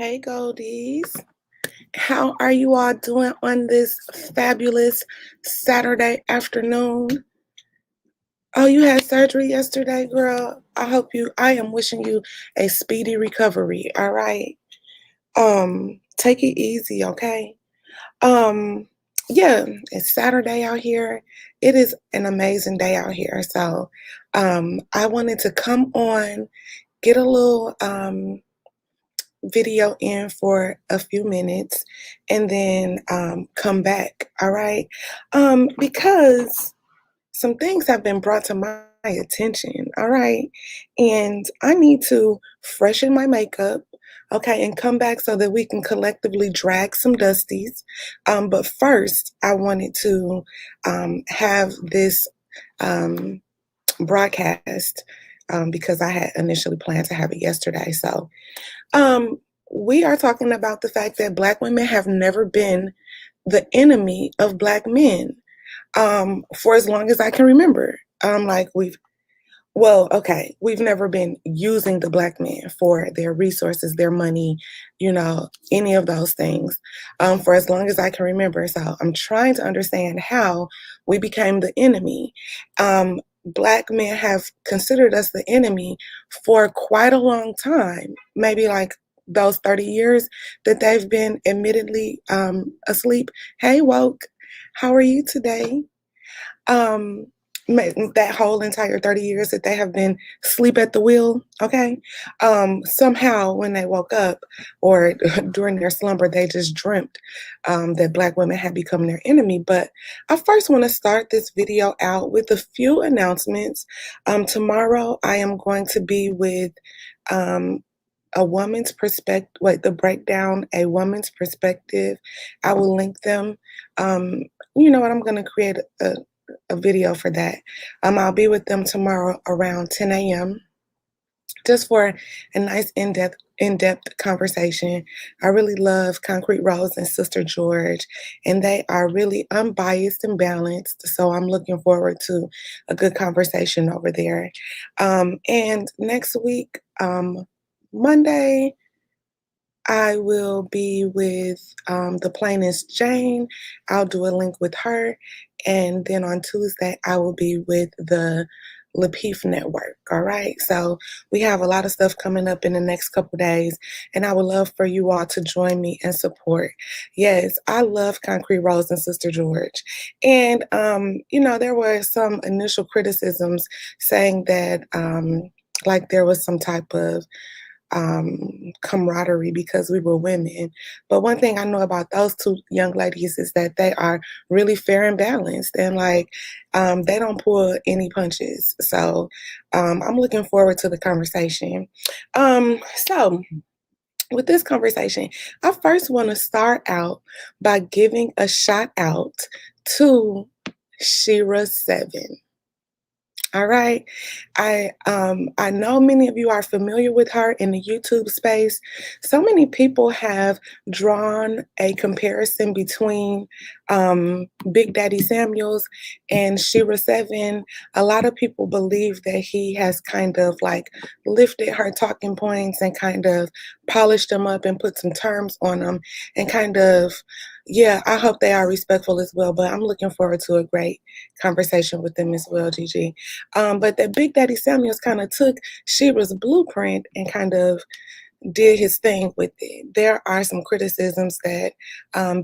Hey Goldies, how are you all doing on this fabulous Saturday afternoon? Oh, you had surgery yesterday, girl. I am wishing you a speedy recovery, all right? Take it easy, okay? Um, yeah, it's Saturday out here. It is an amazing day out here. So, I wanted to come on, get a little video in for a few minutes and then come back. All right. Because some things have been brought to my attention. All right. And I need to freshen my makeup. Okay. And come back so that we can collectively drag some dusties. But first, I wanted to have this um, broadcast because I had initially planned to have it yesterday. So, um, we are talking about the fact that Black women have never been the enemy of Black men for as long as I can remember. Like we've never been using the Black man for their resources, their money, any of those things for as long as I can remember. So I'm trying to understand how we became the enemy. Black men have considered us the enemy for quite a long time, maybe like those 30 years that they've been admittedly asleep. Hey, woke, how are you today? um that whole entire 30 years that they have been asleep at the wheel, okay? Somehow when they woke up or during their slumber, they just dreamt that Black women had become their enemy. But I first want to start this video out with a few announcements. Tomorrow I am going to be with a woman's perspective, the breakdown, a woman's perspective. I will link them. You know what, I'm going to create a video for that. I'll be with them tomorrow around 10 a.m. just for a nice in-depth conversation. I really love Concrete Rose and Sister George, and they are really unbiased and balanced. So I'm looking forward to a good conversation over there. And next week, Monday, I will be with the plainest Jane. I'll do a link with her. And then on Tuesday, I will be with the Lapeef Network. All right. So we have a lot of stuff coming up in the next couple days. And I would love for you all to join me and support. Yes, I love Concrete Rose and Sister George. And, there were some initial criticisms saying that, like, there was some type of camaraderie because we were women. But one thing I know about those two young ladies is that they are really fair and balanced, and like they don't pull any punches. So I'm looking forward to the conversation. So with this conversation, I first want to start out by giving a shout out to Shira7. All right. I know many of you are familiar with her in the YouTube space. So many people have drawn a comparison between Big Daddy Samuels and Shira7. A lot of people believe that he has kind of like lifted her talking points and kind of polished them up and put some terms on them and kind of, yeah, I hope they are respectful as well. But I'm looking forward to a great conversation with them as well, Gigi. But that Big Daddy Samuels kind of took Shira's blueprint and kind of did his thing with it. There are some criticisms that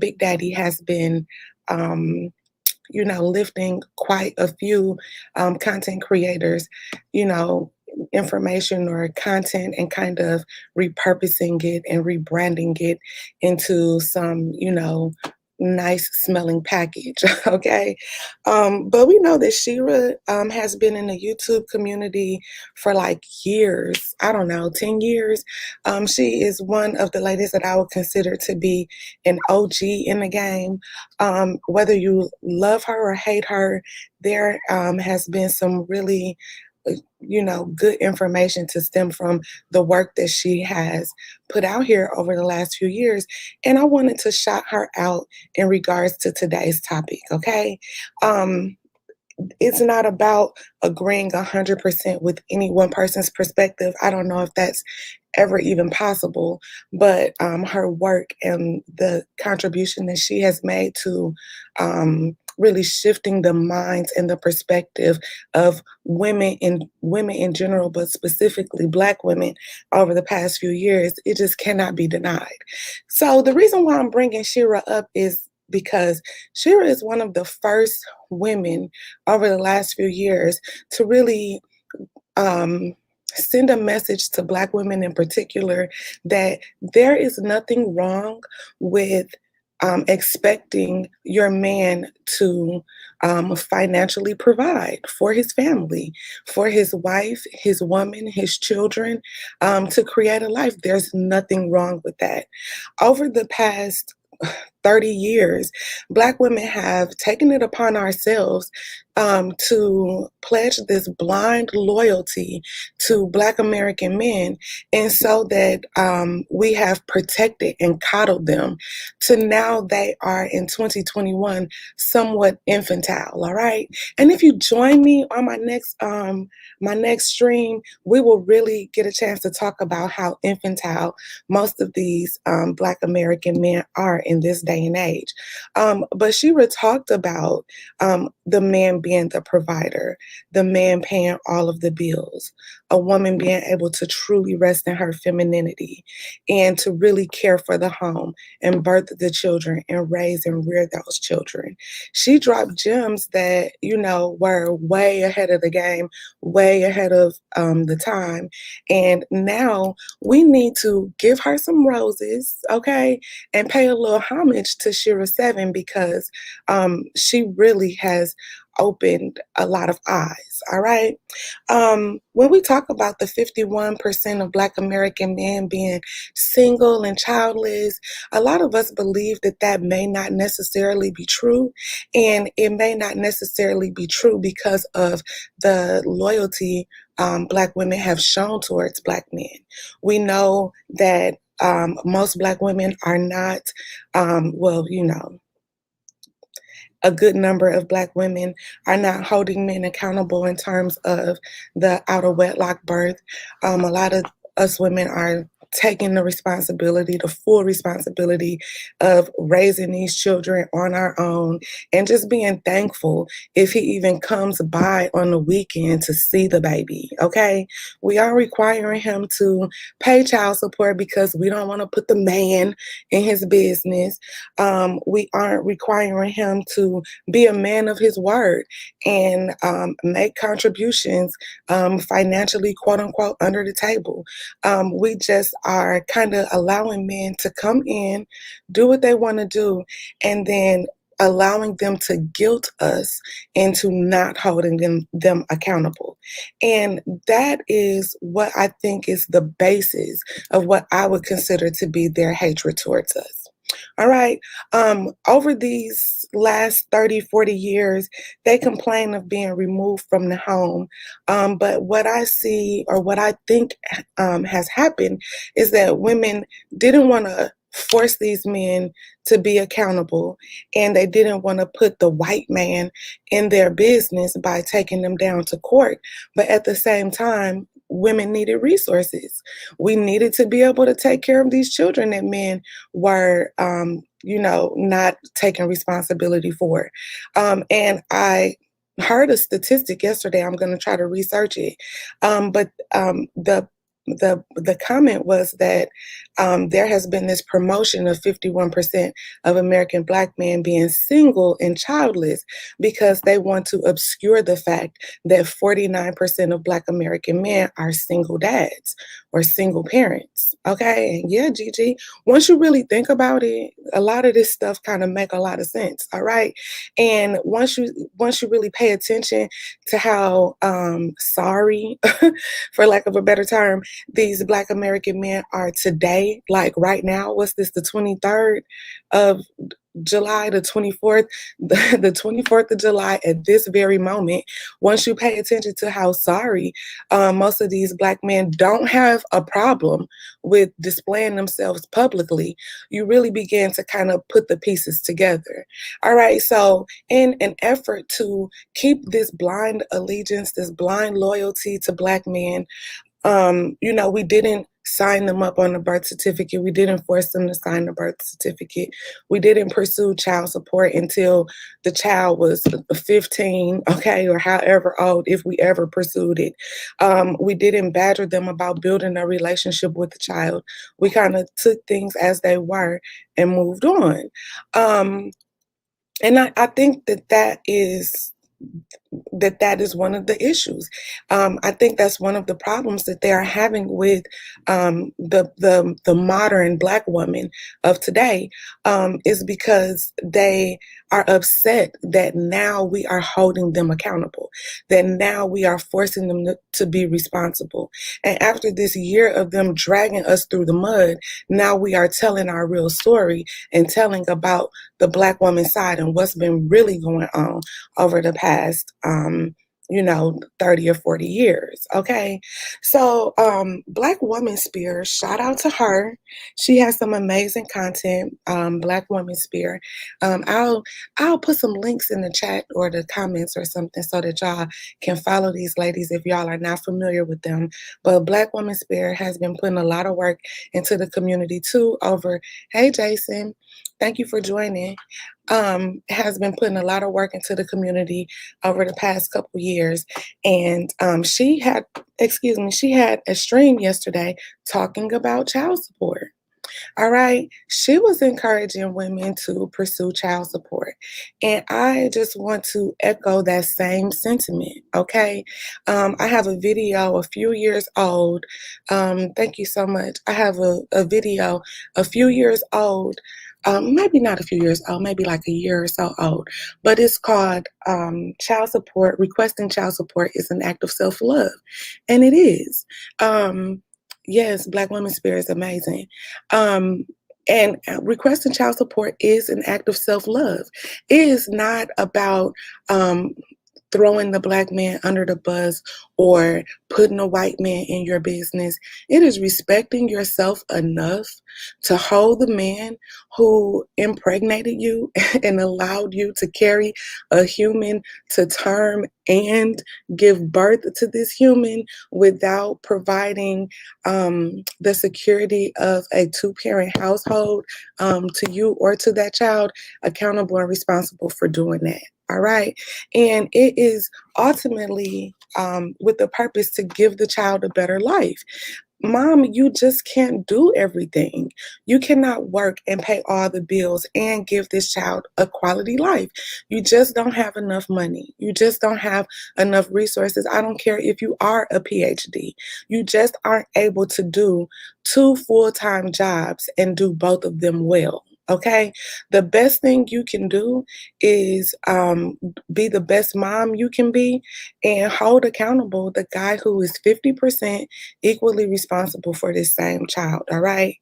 Big Daddy has been, lifting quite a few content creators, information or content and kind of repurposing it and rebranding it into some, nice smelling package. Okay. But we know that Shira has been in the YouTube community for like years. I don't know, 10 years. She is one of the ladies that I would consider to be an OG in the game. Whether you love her or hate her, there has been some really good information to stem from the work that she has put out here over the last few years. And I wanted to shout her out in regards to today's topic, okay? it's not about agreeing 100% with any one person's perspective. I don't know if that's ever even possible, but her work and the contribution that she has made to really shifting the minds and the perspective of women in general, but specifically Black women over the past few years, it just cannot be denied. So the reason why I'm bringing Shira up is because Shira is one of the first women over the last few years to really um, send a message to Black women in particular that there is nothing wrong with expecting your man to financially provide for his family, for his wife, his woman, his children, to create a life. There's nothing wrong with that. Over the past 30 years, Black women have taken it upon ourselves to pledge this blind loyalty to Black American men, and so that we have protected and coddled them to now they are in 2021 somewhat infantile. All right, and if you join me on my next stream, we will really get a chance to talk about how infantile most of these Black American men are in this day and age. But Shira talked about the man being the provider, the man paying all of the bills, a woman being able to truly rest in her femininity and to really care for the home and birth the children and raise and rear those children. She dropped gems that, you know, were way ahead of the game, way ahead of the time. And now we need to give her some roses, okay, and pay a little homage to Shira Seven because she really has opened a lot of eyes. All right. When we talk about the 51% of Black American men being single and childless, a lot of us believe that that may not necessarily be true. And it may not necessarily be true because of the loyalty Black women have shown towards Black men. We know that most Black women are not, well, you know, a good number of Black women are not holding men accountable in terms of the out of wedlock birth. A lot of us women are taking the responsibility, the full responsibility of raising these children on our own and just being thankful if he even comes by on the weekend to see the baby, okay? We are requiring him to pay child support because we don't want to put the man in his business. We aren't requiring him to be a man of his word and make contributions financially, quote unquote, under the table. We just are kind of allowing men to come in, do what they want to do, and then allowing them to guilt us into not holding them accountable. And that is what I think is the basis of what I would consider to be their hatred towards us. All right. Over these last 30, 40 years, they complain of being removed from the home. But what I see or what I think has happened is that women didn't want to force these men to be accountable, and they didn't want to put the white man in their business by taking them down to court. But at the same time, women needed resources. We needed to be able to take care of these children that men were, you know, not taking responsibility for. And I heard a statistic yesterday. I'm going to try to research it. But the comment was that there has been this promotion of 51% of American Black men being single and childless because they want to obscure the fact that 49% of Black American men are single dads or single parents. Okay, and yeah, Gigi, once you really think about it, a lot of this stuff kind of make a lot of sense. All right, and once you really pay attention to how sorry, for lack of a better term, these Black American men are today, like right now, what's this, the 23rd of July the 24th, the 24th of July, at this very moment, once you pay attention to how sorry most of these Black men don't have a problem with displaying themselves publicly, you really begin to kind of put the pieces together. All right, so in an effort to keep this blind allegiance, this blind loyalty to Black men, we didn't sign them up on the birth certificate. We didn't force them to sign the birth certificate. We didn't pursue child support until the child was 15, okay, or however old, if we ever pursued it. We didn't badger them about building a relationship with the child. We kind of took things as they were and moved on. And I think that is one of the issues. I think that's one of the problems that they are having with the modern Black woman of today, is because they are upset that now we are holding them accountable, that now we are forcing them to be responsible. And after this year of them dragging us through the mud, now we are telling our real story and telling about the Black woman side and what's been really going on over the past 30 or 40 years. Okay. So Black Woman Spear, shout out to her. She has some amazing content, Black Woman Spear. I'll put some links in the chat or the comments or something so that y'all can follow these ladies if y'all are not familiar with them. But Black Woman Spear has been putting a lot of work into the community too over, hey Jason, thank you for joining. Has been putting a lot of work into the community over the past couple years. And she had a stream yesterday talking about child support. All right. She was encouraging women to pursue child support. And I just want to echo that same sentiment. Okay. I have a video a few years old. Thank you so much. I have a video a few years old. Maybe not a few years old, maybe like a year or so old, but it's called Child Support. Requesting child support is an act of self-love. And it is. Yes, Black Women's Spirit is amazing. And requesting child support is an act of self-love. It is not about throwing the Black man under the bus or putting a white man in your business. It is respecting yourself enough to hold the man who impregnated you and allowed you to carry a human to term and give birth to this human without providing the security of a two-parent household to you or to that child, accountable and responsible for doing that. All right. And it is ultimately with the purpose to give the child a better life. Mom, you just can't do everything. You cannot work and pay all the bills and give this child a quality life. You just don't have enough money. You just don't have enough resources. I don't care if you are a PhD. You just aren't able to do 2 full-time jobs and do both of them well. Okay, the best thing you can do is be the best mom you can be and hold accountable the guy who is 50% equally responsible for this same child. All right.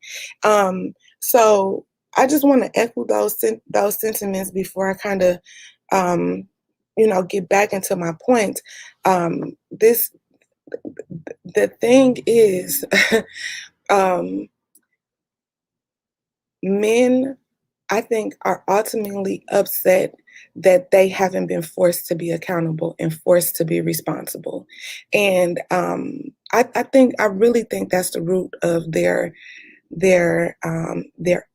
So I just want to echo those sentiments before I kind of, get back into my point. The thing is, men, I think, are ultimately upset that they haven't been forced to be accountable and forced to be responsible. And I really think that's the root of their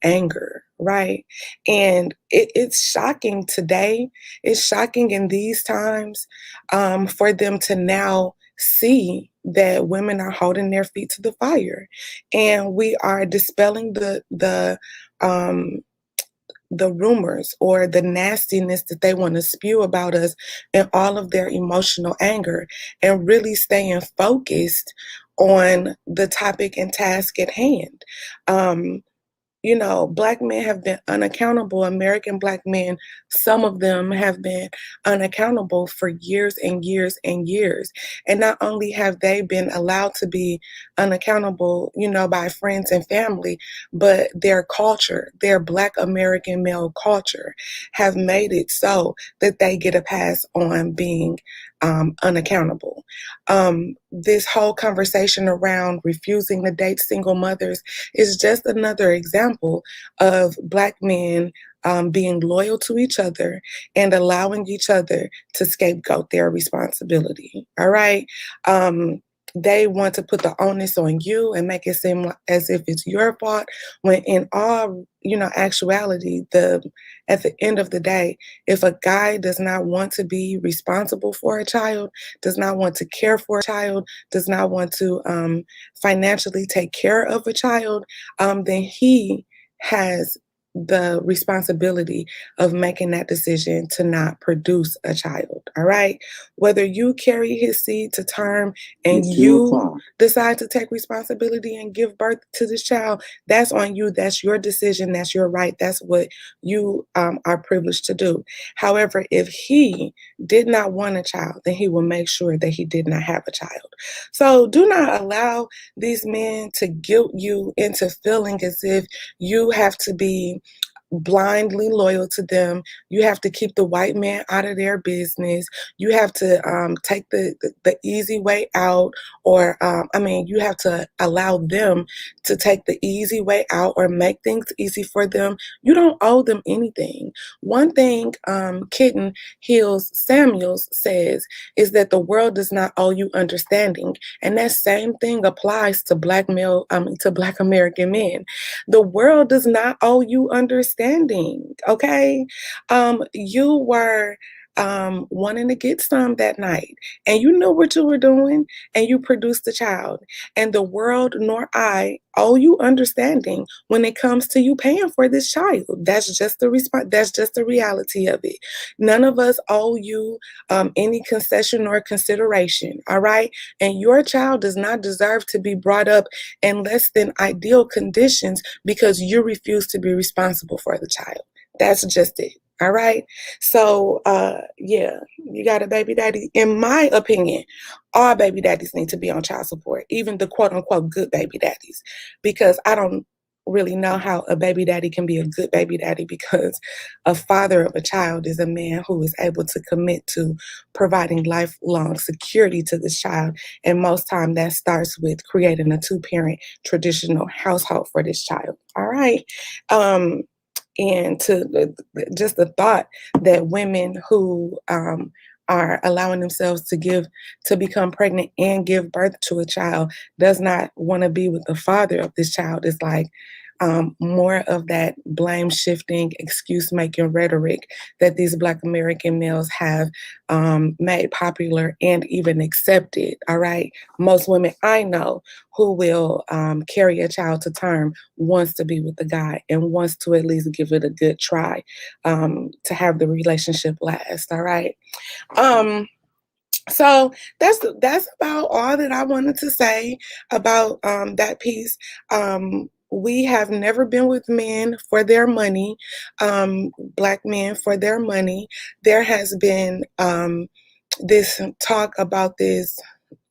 anger, right? And it's shocking today. It's shocking in these times for them to now see that women are holding their feet to the fire, and we are dispelling the rumors or the nastiness that they want to spew about us and all of their emotional anger, and really staying focused on the topic and task at hand. Black men have been unaccountable. American Black men, some of them have been unaccountable for years and years and years. And not only have they been allowed to be unaccountable, by friends and family, but their culture, their Black American male culture, have made it so that they get a pass on being unaccountable. This whole conversation around refusing to date single mothers is just another example of Black men being loyal to each other and allowing each other to scapegoat their responsibility. All right. They want to put the onus on you and make it seem as if it's your fault, when in all, actuality, at the end of the day, if a guy does not want to be responsible for a child, does not want to care for a child, does not want to financially take care of a child, then he has the responsibility of making that decision to not produce a child. All right. Whether you carry his seed to term and you decide to take responsibility and give birth to this child, that's on you. That's your decision. That's your right. That's what you are privileged to do. However, if he did not want a child, then he will make sure that he did not have a child. So do not allow these men to guilt you into feeling as if you have to be blindly loyal to them. You have to keep the white man out of their business. You have to take the easy way out, or you have to allow them to take the easy way out or make things easy for them. You don't owe them anything. One thing Kitten Hills Samuels says is that the world does not owe you understanding, and that same thing applies to Black American men. The world does not owe you understanding, okay? You were wanting to get some that night, and you knew what you were doing, and you produced a child. And the world nor I owe you understanding when it comes to you paying for this child. That's just the response. That's just the reality of it. None of us owe you any concession or consideration. All right, and your child does not deserve to be brought up in less than ideal conditions because you refuse to be responsible for the child. That's just it. All right. So, yeah, you got a baby daddy. In my opinion, all baby daddies need to be on child support, even the quote unquote good baby daddies, because I don't really know how a baby daddy can be a good baby daddy, because a father of a child is a man who is able to commit to providing lifelong security to this child. And most time that starts with creating a two-parent traditional household for this child. All right. And just the thought that women who are allowing themselves to become pregnant and give birth to a child does not want to be with the father of this child is like more of that blame shifting, excuse making rhetoric that these Black American males have made popular and even accepted. All right. Most women I know who will carry a child to term wants to be with the guy and wants to at least give it a good try to have the relationship last. All right. So that's about all that I wanted to say about that piece. We have never been with men for their money, Black men for their money. There has been this talk about this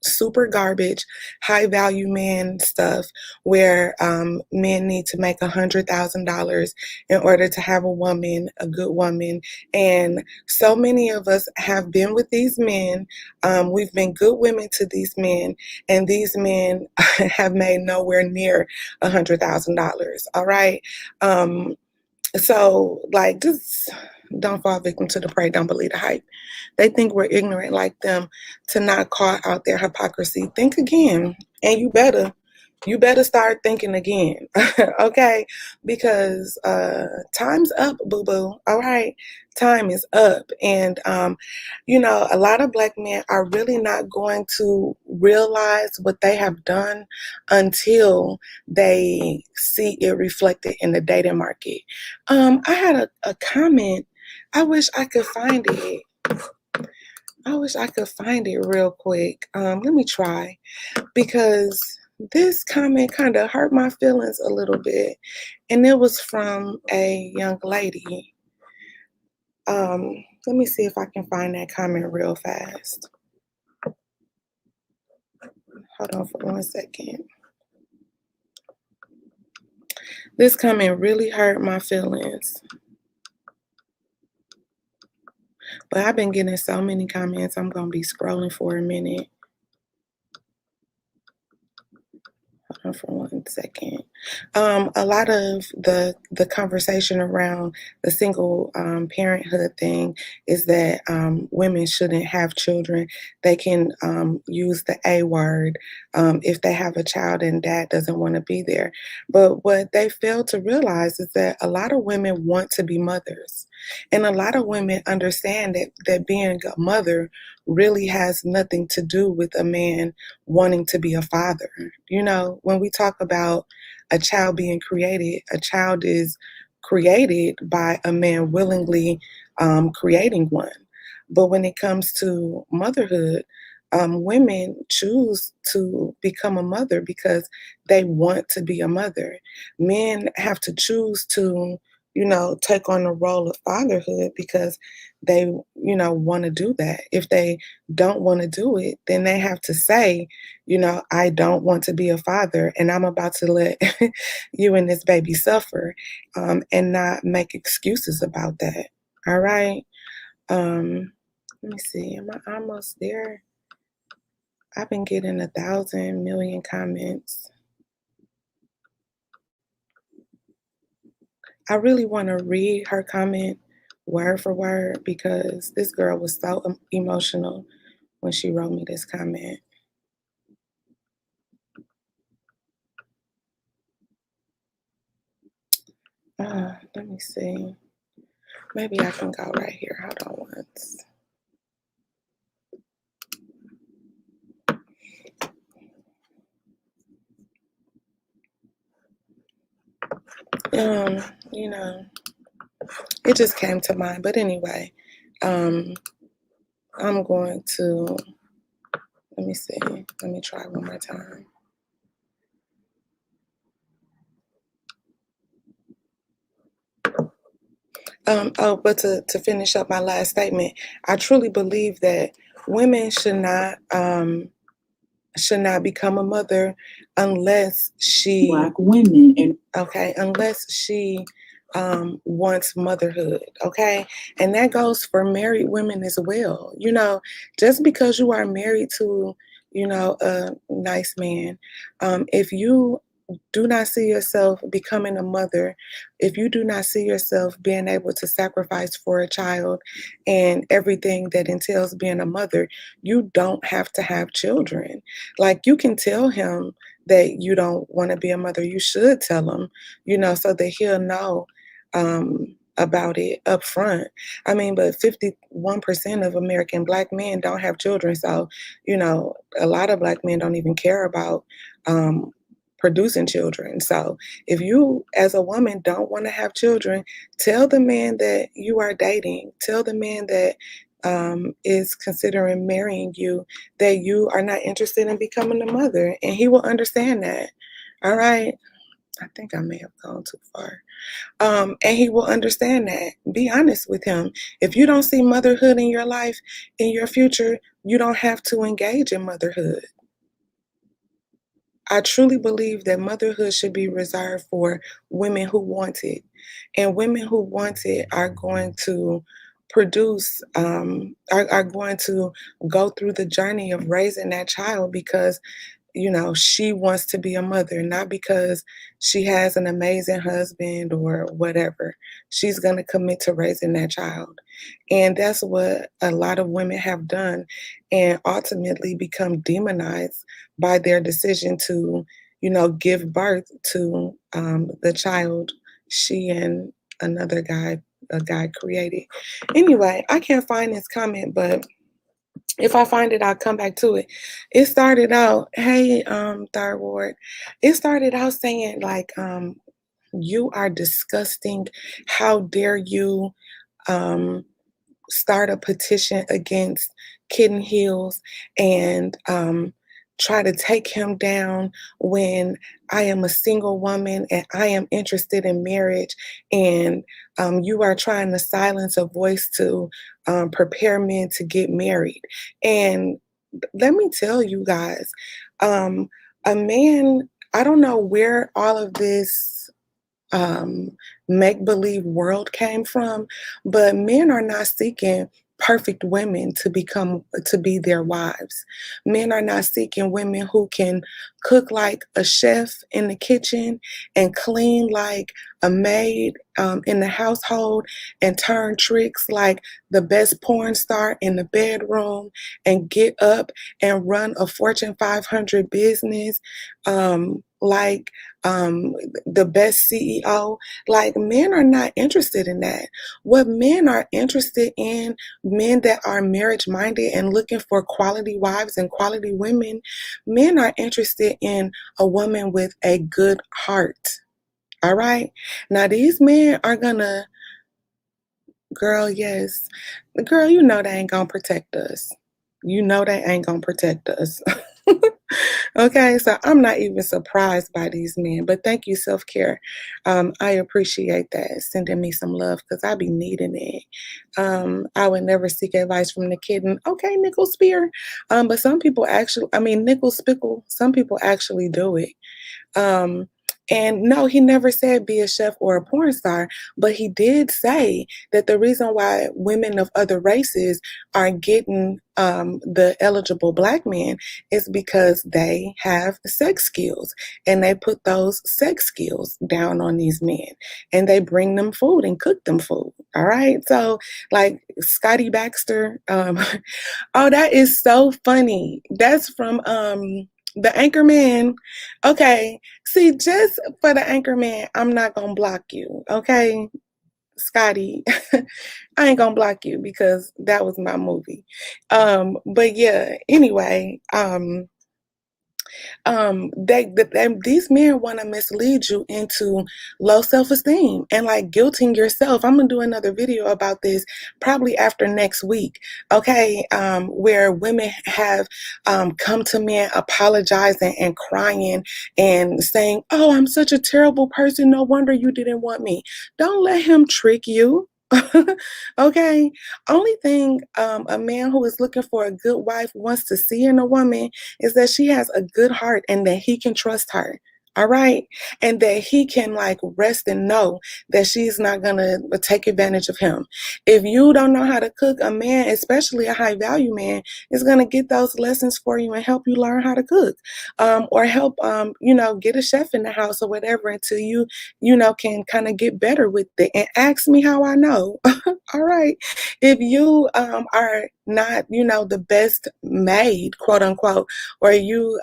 super garbage, high value man stuff where men need to make $100,000 in order to have a woman, a good woman. And so many of us have been with these men. We've been good women to these men, and these men have made nowhere near $100,000. All right. So, like, just don't fall victim to the prey. Don't believe the hype. They think we're ignorant like them to not call out their hypocrisy. Think again, and you better start thinking again, okay? Because time's up, boo-boo. All right, time is up, and a lot of Black men are really not going to realize what they have done until they see it reflected in the dating market. I had a comment. I wish I could find it. I wish I could find it real quick. Let me try, because this comment kind of hurt my feelings a little bit, and it was from a young lady. Let me see if I can find that comment real fast. Hold on for 1 second. This comment really hurt my feelings, but I've been getting so many comments, I'm gonna be scrolling for a minute. Hold on for 1 second. A lot of the conversation around the single parenthood thing is that women shouldn't have children. They can use the A word if they have a child and dad doesn't want to be there. But what they fail to realize is that a lot of women want to be mothers. And a lot of women understand that being a mother really has nothing to do with a man wanting to be a father. You know, when we talk about a child being created, a child is created by a man willingly creating one. But when it comes to motherhood, women choose to become a mother because they want to be a mother. Men have to choose to, take on the role of fatherhood because they, want to do that. If they don't want to do it, then they have to say, I don't want to be a father and I'm about to let you and this baby suffer, and not make excuses about that. All right. Let me see. Am I almost there? I've been getting 1,000 million comments. I really want to read her comment word for word because this girl was so emotional when she wrote me this comment. Let me see. Maybe I can go right here. Hold on once. Um, you know, it just came to mind. But anyway, I'm going to, let me see. Let me try one more time. But to finish up my last statement, I truly believe that women should not become a mother unless she Black women and unless she wants motherhood. Okay, and that goes for married women as well. Just because you are married to a nice man, if you do not see yourself becoming a mother, if you do not see yourself being able to sacrifice for a child and everything that entails being a mother, you don't have to have children. Like, you can tell him that you don't want to be a mother. You should tell him, so that he'll know about it up front. I mean, but 51% of American Black men don't have children. So, a lot of Black men don't even care about producing children. So if you as a woman don't want to have children, tell the man that you are dating, tell the man that is considering marrying you that you are not interested in becoming a mother, and he will understand that. All right. I think I may have gone too far. And he will understand that. Be honest with him. If you don't see motherhood in your life, in your future, you don't have to engage in motherhood. I truly believe that motherhood should be reserved for women who want it. And women who want it are going to are going to go through the journey of raising that child because she wants to be a mother, not because she has an amazing husband or whatever. She's going to commit to raising that child. And that's what a lot of women have done and ultimately become demonized by their decision to, give birth to the child she and another guy, a guy created. Anyway, I can't find this comment, but if I find it, I'll come back to it. It started out, hey, Third Ward. It started out saying like, you are disgusting. How dare you um, start a petition against Kitten Hills and try to take him down when I am a single woman and I am interested in marriage, and you are trying to silence a voice to prepare men to get married. And let me tell you guys, um, a man, I don't know where all of this um, make believe world came from, but men are not seeking perfect women to be their wives. Men are not seeking women who can cook like a chef in the kitchen and clean like a maid in the household and turn tricks like the best porn star in the bedroom and get up and run a Fortune 500 business like the best CEO. Like, men are not interested in that. What men are interested in, men that are marriage minded and looking for quality wives and quality women, men are interested in a woman with a good heart. All right. Now, these men are gonna, girl, yes. Girl, you know they ain't gonna protect us. You know they ain't gonna protect us. Okay, so I'm not even surprised by these men, but thank you, self care. I appreciate that. Sending me some love because I be needing it. I would never seek advice from the kitten. Okay, nickel spear. But some people actually, I mean, nickel spickle, some people actually do it. Um, and no, he never said be a chef or a porn star, but he did say that the reason why women of other races are getting the eligible black men is because they have sex skills and they put those sex skills down on these men and they bring them food and cook them food. All right. So, like Scotty Baxter, oh, that is so funny. That's from the Anchorman. Okay. See, just for the Anchorman, I'm not gonna block you. Okay, Scotty. I ain't gonna block you because that was my movie. But yeah, anyway, these men want to mislead you into low self-esteem and like guilting yourself. I'm gonna do another video about this probably after next week, okay, where women have come to me apologizing and crying and saying, oh, I'm such a terrible person, no wonder you didn't want me. Don't let him trick you. Okay, only thing a man who is looking for a good wife wants to see in a woman is that she has a good heart and that he can trust her. All right. And that he can like rest and know that she's not going to take advantage of him. If you don't know how to cook, a man, especially a high value man, is going to get those lessons for you and help you learn how to cook, or help, get a chef in the house or whatever until you can kind of get better with it. And ask me how I know. All right. If you are not, the best made, quote unquote, or you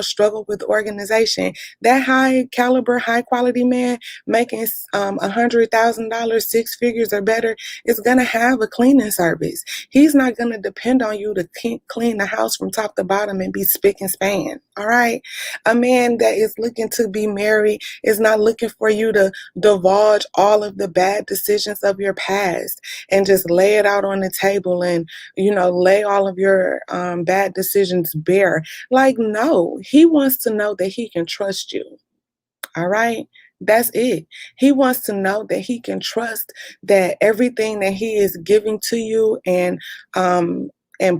struggle with organization, that high caliber, high quality man making $100,000, six figures or better, is gonna have a cleaning service. He's not gonna depend on you to clean the house from top to bottom and be spick and span. All right, a man that is looking to be married is not looking for you to divulge all of the bad decisions of your past and just lay it out on the table and lay all of your bad decisions bare. Like, no, he wants to know that he can trust you. All right. That's it. He wants to know that he can trust that everything that he is giving to you and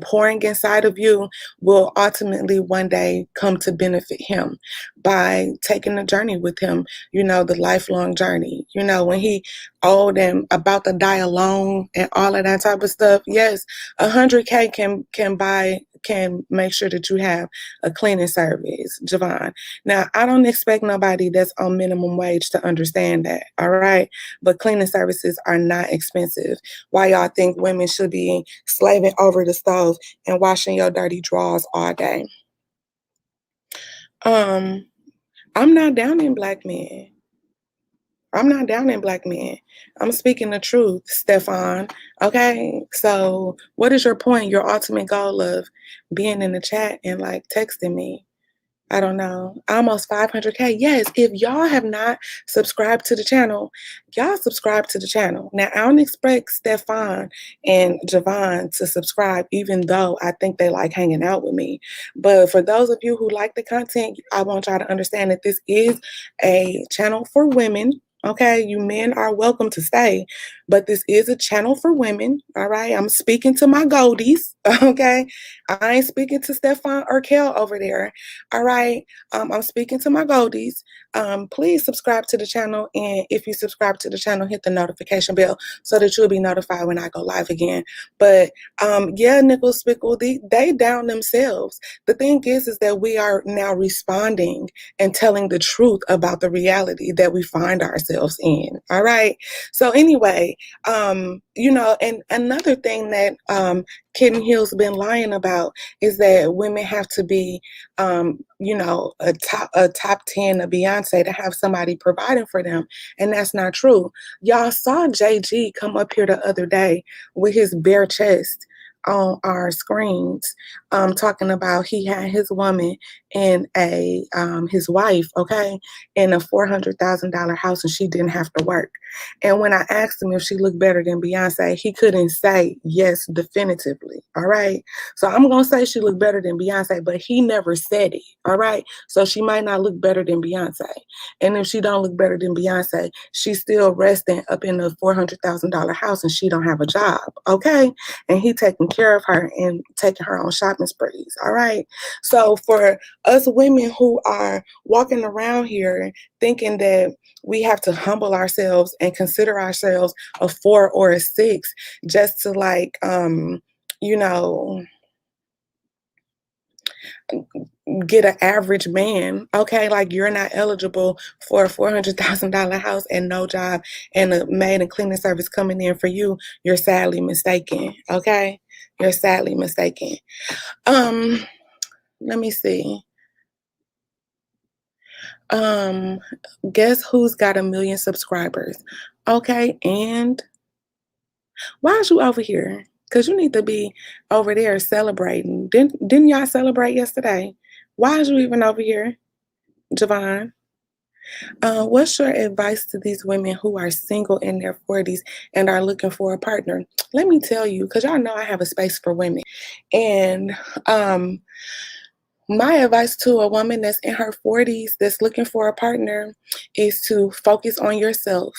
pouring inside of you will ultimately one day come to benefit him by taking the journey with him, the lifelong journey. When he old and about to die alone and all of that type of stuff, yes, 100K can make sure that you have a cleaning service, Javon. Now, I don't expect nobody that's on minimum wage to understand that, all right? But cleaning services are not expensive. Why y'all think women should be slaving over the stove and washing your dirty drawers all day? Um, I'm not down in black men. I'm not down in black men. I'm speaking the truth, Stefan. Okay, so what is your point, your ultimate goal of being in the chat and like texting me? I don't know, almost 500K. Yes, if y'all have not subscribed to the channel, y'all subscribe to the channel. Now, I don't expect Stefan and Javon to subscribe, even though I think they like hanging out with me. But for those of you who like the content, I want y'all to understand that this is a channel for women. Okay, you men are welcome to stay, but this is a channel for women. All right, I'm speaking to my goldies. Okay, I ain't speaking to Stefan or Kel over there. All right. I'm speaking to my goldies. Please subscribe to the channel. And if you subscribe to the channel, hit the notification bell so that you'll be notified when I go live again. But yeah, Nickel Spickle, they down themselves. The thing is that we are now responding and telling the truth about the reality that we find ourselves in. All right. So anyway, and another thing that Kitten Hill's been lying about is that women have to be a top 10 of Beyonce to have somebody providing for them. And that's not true. Y'all saw JG come up here the other day with his bare chest on our screens, talking about he had his woman and his wife, okay, in a $400,000 house and she didn't have to work. And when I asked him if she looked better than Beyonce, he couldn't say yes definitively. All right. So I'm going to say she looked better than Beyonce, but he never said it. All right. So she might not look better than Beyonce. And if she don't look better than Beyonce, she's still resting up in a $400,000 house and she don't have a job. Okay. And he taking care of her and taking her on shopping sprees. All right. So for us women who are walking around here thinking that we have to humble ourselves and consider ourselves a 4 or a 6 just to get an average man. Okay, like you're not eligible for a $400,000 house and no job and a maid and cleaning service coming in for you. You're sadly mistaken. Okay, you're sadly mistaken. Let me see. Guess who's got 1 million subscribers? Okay, and why is you over here? Because you need to be over there celebrating. Didn't y'all celebrate yesterday? Why is you even over here, Javon? What's your advice to these women who are single in their 40s and are looking for a partner? Let me tell you, because y'all know I have a space for women. And my advice to a woman that's in her 40s that's looking for a partner is to focus on yourself.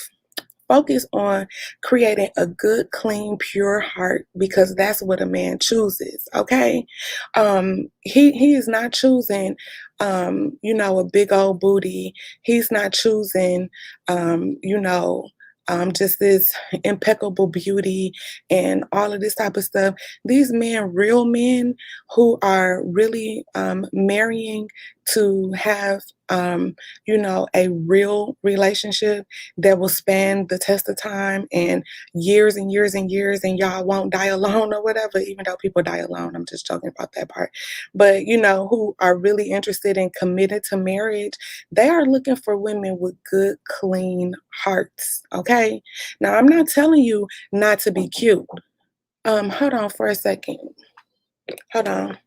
Focus on creating a good, clean, pure heart because that's what a man chooses. Okay, he is not choosing, a big old booty. He's not choosing, just this impeccable beauty and all of this type of stuff. These men, real men who are really marrying to have, a real relationship that will span the test of time and years and years and years, and y'all won't die alone or whatever, even though people die alone. I'm just joking about that part. But, who are really interested and committed to marriage, they are looking for women with good, clean hearts. Okay. Now, I'm not telling you not to be cute. Hold on for a second. Hold on.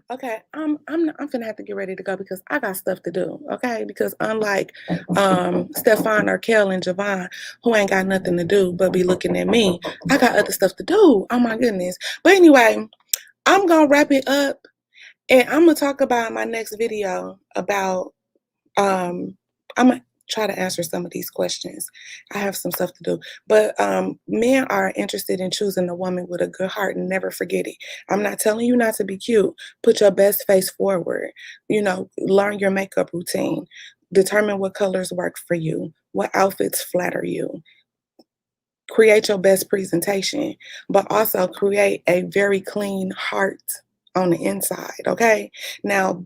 Okay, I'm gonna have to get ready to go because I got stuff to do. Okay, because unlike Stefan or Kel and Javon, who ain't got nothing to do but be looking at me, I got other stuff to do. Oh my goodness. But anyway, I'm gonna wrap it up and I'm gonna talk about my next video about I'm gonna try to answer some of these questions. I have some stuff to do. But men are interested in choosing a woman with a good heart and never forget it. I'm not telling you not to be cute. Put your best face forward. Learn your makeup routine. Determine what colors work for you, what outfits flatter you. Create your best presentation, but also create a very clean heart on the inside. Okay. Now,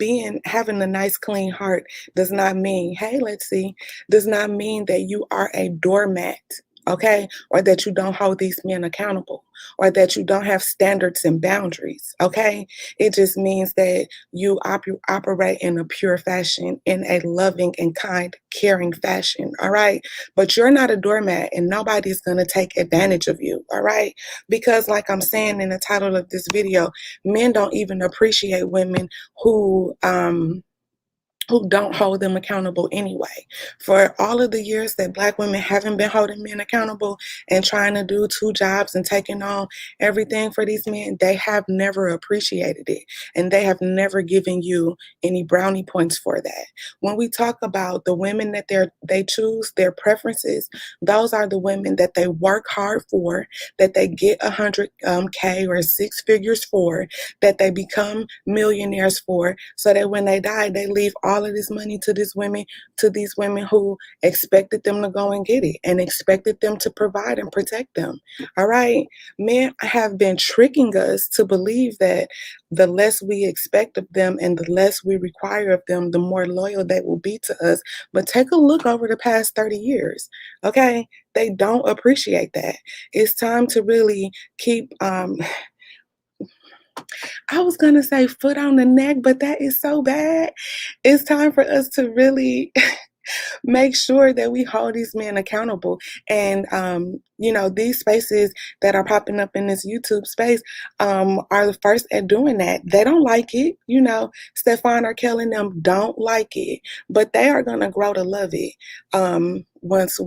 having a nice, clean heart does not mean, hey, let's see, does not mean that you are a doormat. okay? Or that you don't hold these men accountable, or that you don't have standards and boundaries, okay? It just means that you operate in a pure fashion, in a loving and kind, caring fashion, all right? But you're not a doormat, and nobody's gonna take advantage of you, all right? Because, like I'm saying in the title of this video, men don't even appreciate women who don't hold them accountable anyway. For all of the years that Black women haven't been holding men accountable and trying to do two jobs and taking on everything for these men, they have never appreciated it. And they have never given you any brownie points for that. When we talk about the women that they choose, their preferences, those are the women that they work hard for, that they get 100K or six figures for, that they become millionaires for, so that when they die, they leave all of this money to these women who expected them to go and get it and expected them to provide and protect them. All right. Men have been tricking us to believe that the less we expect of them and the less we require of them, the more loyal they will be to us. But take a look over the past 30 years. Okay. They don't appreciate that. It's time to really keep I was gonna say foot on the neck, but that is so bad. It's time for us to really make sure that we hold these men accountable. And these spaces that are popping up in this YouTube space are the first at doing that. They don't like it. Stefan or Kelly and them don't like it, but they are gonna grow to love it once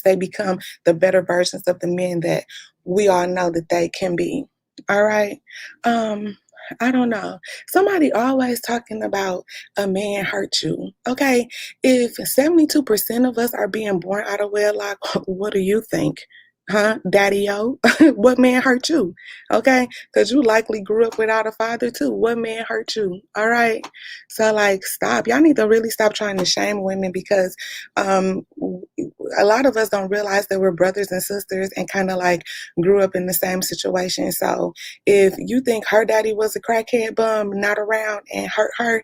they become the better versions of the men that we all know that they can be. All right. I don't know. Somebody always talking about a man hurt you. Okay. If 72% of us are being born out of wedlock, what do you think? Huh? Daddy-o? What man hurt you? Okay. Because you likely grew up without a father too. What man hurt you? All right. So stop. Y'all need to really stop trying to shame women, because a lot of us don't realize that we're brothers and sisters and kind of grew up in the same situation. So if you think her daddy was a crackhead bum, not around, and hurt her,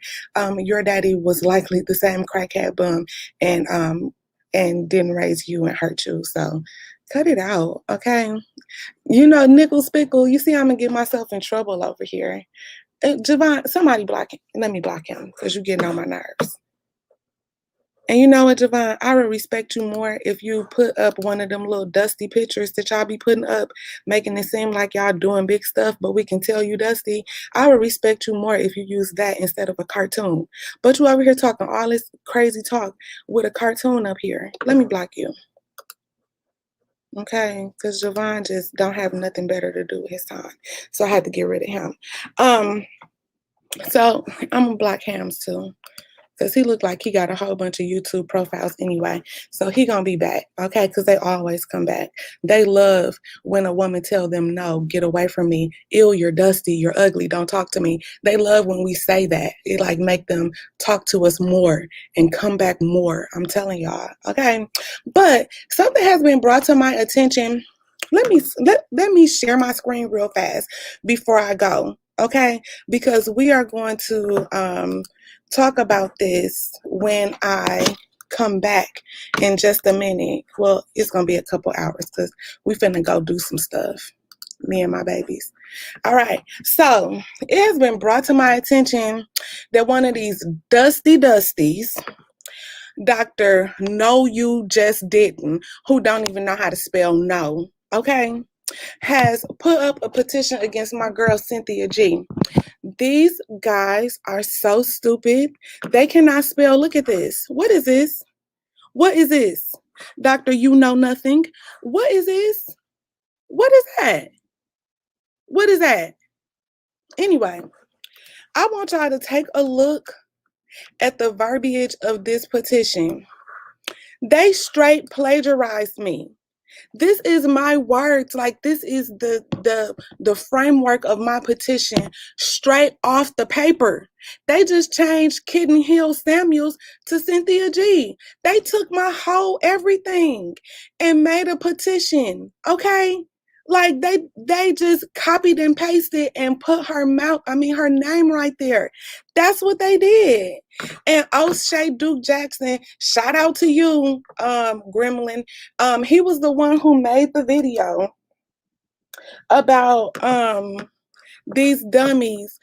your daddy was likely the same crackhead bum and didn't raise you and hurt you. So cut it out, okay? Nickel Spickle, you see I'm gonna get myself in trouble over here. Javon, somebody block him. Let me block him, because you're getting on my nerves. And you know what, Javon? I would respect you more if you put up one of them little dusty pictures that y'all be putting up, making it seem like y'all doing big stuff, but we can tell you dusty. I would respect you more if you use that instead of a cartoon. But you over here talking all this crazy talk with a cartoon up here. Let me block you. Okay? Because Javon just don't have nothing better to do with his time. So I had to get rid of him. So I'm gonna block Hams too, because he looked like he got a whole bunch of YouTube profiles anyway. So he gonna be back, okay? Because they always come back. They love when a woman tell them, no, get away from me. Ew, you're dusty, you're ugly, don't talk to me. They love when we say that. It make them talk to us more and come back more. I'm telling y'all, okay? But something has been brought to my attention. Let me share my screen real fast before I go, okay? Because we are going to talk about this when I come back in just a minute. Well, it's gonna be a couple hours because we finna go do some stuff, me and my babies. All right, so it has been brought to my attention that one of these dusties, Dr. No You Just Didn't, who don't even know how to spell no, okay, has put up a petition against my girl Cynthia G. These guys are so stupid. They cannot spell. Look at this. What is this? What is this? Doctor, you know nothing. What is this? What is that? What is that? Anyway, I want y'all to take a look at the verbiage of this petition. They straight plagiarized me. This is my words. This is the framework of my petition straight off the paper. They just changed Kitten Hill Samuels to Cynthia G. They took my whole everything and made a petition. Okay? Like they just copied and pasted and put her her name right there. That's what they did. And O'Shea Duke Jackson, shout out to you, Gremlin. He was the one who made the video about these dummies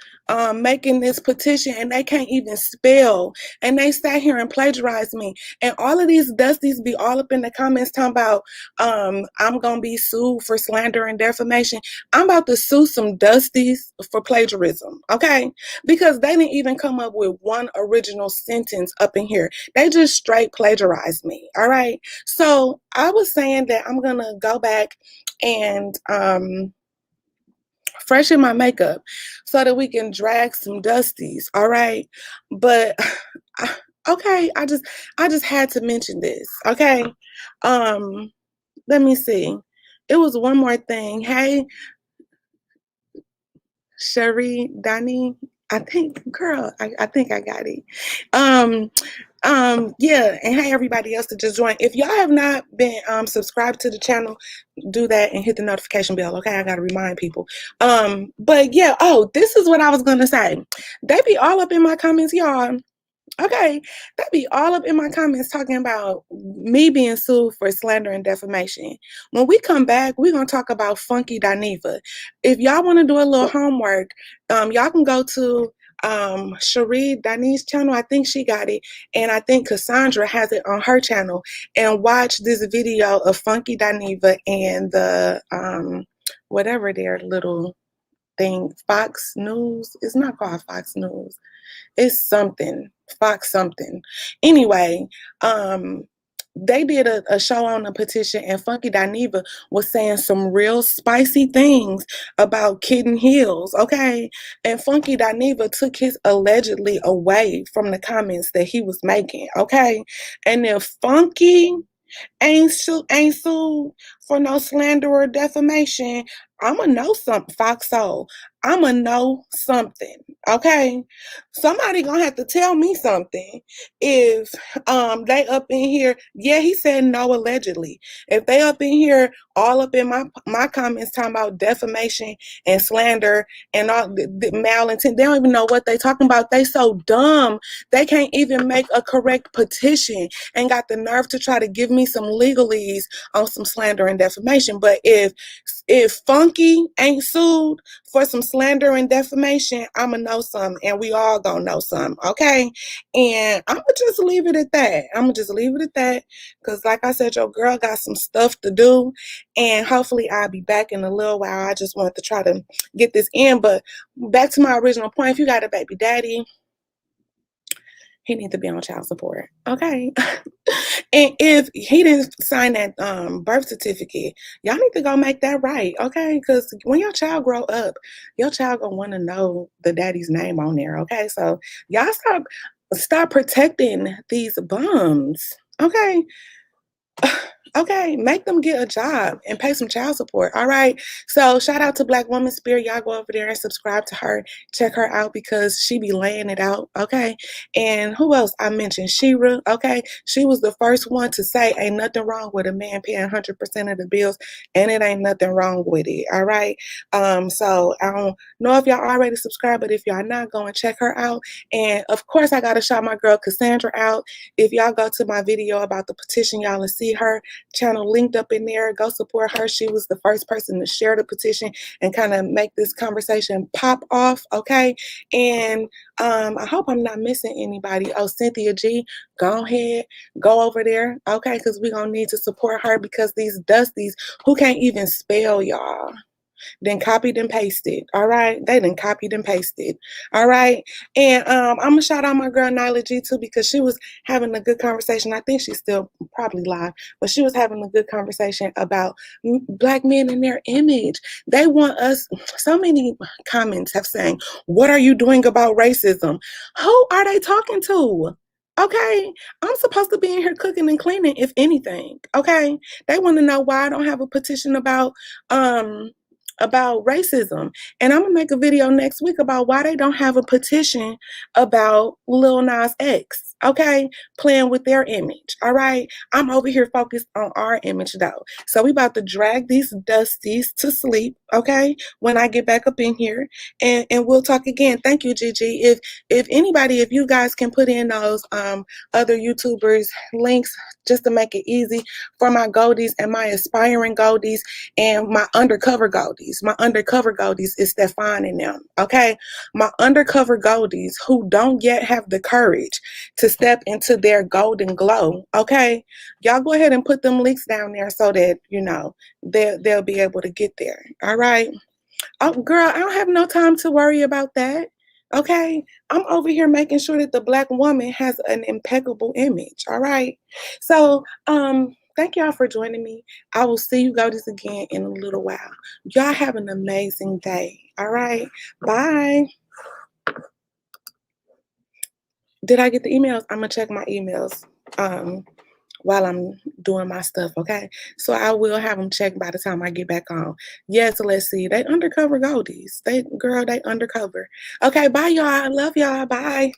making this petition and they can't even spell, and they sat here and plagiarized me, and all of these dusties be all up in the comments talking about I'm gonna be sued for slander and defamation. I'm about to sue some dusties for plagiarism, okay? Because they didn't even come up with one original sentence up in here. They just straight plagiarized me. All right, so I was saying that I'm gonna go back and freshen my makeup so that we can drag some dusties, all right? But okay, I just had to mention this, okay? Let me see. It was one more thing. Hey, Cherie, Donnie, I think, girl, I think I got it. Um, yeah, and hey, everybody else that just joined. If y'all have not been subscribed to the channel, do that and hit the notification bell. Okay, I gotta remind people. But yeah, oh, this is what I was gonna say. They be all up in my comments, y'all. Okay, they be all up in my comments talking about me being sued for slander and defamation. When we come back, we're gonna talk about Funky Dineva. If y'all want to do a little homework, y'all can go to Cherie Dani's channel. I think she got it, and I think Cassandra has it on her channel. And watch this video of Funky Dineva and the whatever their little thing, Fox News. It's not called Fox News. It's something, Fox something. Anyway, they did a show on the petition, and Funky Dineva was saying some real spicy things about Kitten Hills, okay? And Funky Dineva took his allegedly away from the comments that he was making, okay? And if Funky ain't sued for no slander or defamation, I'ma know something, Foxhole. I'ma know something. Okay? Somebody gonna have to tell me something if they up in here. Yeah, he said no allegedly. If they up in here all up in my comments talking about defamation and slander and all the malintent, they don't even know what they talking about. They so dumb. They can't even make a correct petition and got the nerve to try to give me some legalese on some slander and defamation. But if Funky ain't sued for some slander and defamation, I'ma know something, and we all gonna know something, okay? And I'ma just leave it at that. I'ma just leave it at that, because like I said, your girl got some stuff to do, and hopefully I'll be back in a little while. I just wanted to try to get this in, but back to my original point, if you got a baby daddy, he needs to be on child support, okay? And if he didn't sign that birth certificate, y'all need to go make that right, okay? Because when your child grow up, your child gonna want to know the daddy's name on there, okay? So y'all stop protecting these bums, okay? Okay, make them get a job and pay some child support. All right. So shout out to Black Woman Spirit. Y'all go over there and subscribe to her. Check her out because she be laying it out. Okay. And who else I mentioned? Shira. Okay. She was the first one to say ain't nothing wrong with a man paying 100% of the bills, and it ain't nothing wrong with it. All right. So I don't know if y'all already subscribed, but if y'all not, go and check her out. And of course, I gotta shout my girl Cassandra out. If y'all go to my video about the petition, y'all will see her channel linked up in there. Go support her. She was the first person to share the petition and kind of make this conversation pop off, okay? And I hope I'm not missing anybody. Oh, Cynthia G, go ahead, go over there, okay? Because we're going to need to support her, because these dusties who can't even spell, y'all, then copied and pasted. All right. They done copied and pasted. All right. And I'm gonna shout out my girl Nyla G too, because she was having a good conversation. I think she's still probably live, but she was having a good conversation about Black men and their image. They want us, so many comments have saying, what are you doing about racism? Who are they talking to? Okay, I'm supposed to be in here cooking and cleaning, if anything. Okay, they want to know why I don't have a petition about racism. And I'm gonna make a video next week about why they don't have a petition about Lil Nas X. okay, playing with their image. All right, I'm over here focused on our image though. So we about to drag these dusties to sleep, okay, when I get back up in here, and we'll talk again. Thank you, Gigi. If anybody, if you guys can put in those other YouTubers links just to make it easy for my goldies and my aspiring goldies and my undercover goldies. My undercover goldies is Stefan and them, okay? My undercover goldies who don't yet have the courage to step into their golden glow, okay? Y'all go ahead and put them links down there so that, you know, they'll be able to get there, all right? Oh, girl, I don't have no time to worry about that. Okay, I'm over here making sure that the Black woman has an impeccable image. All right. So, thank y'all for joining me. I will see you go this again in a little while. Y'all have an amazing day. All right. Bye. Did I get the emails? I'm gonna check my emails. While I'm doing my stuff, okay? So I will have them checked by the time I get back on. Yes, let's see. They undercover goldies. They undercover. Okay, bye y'all. I love y'all. Bye.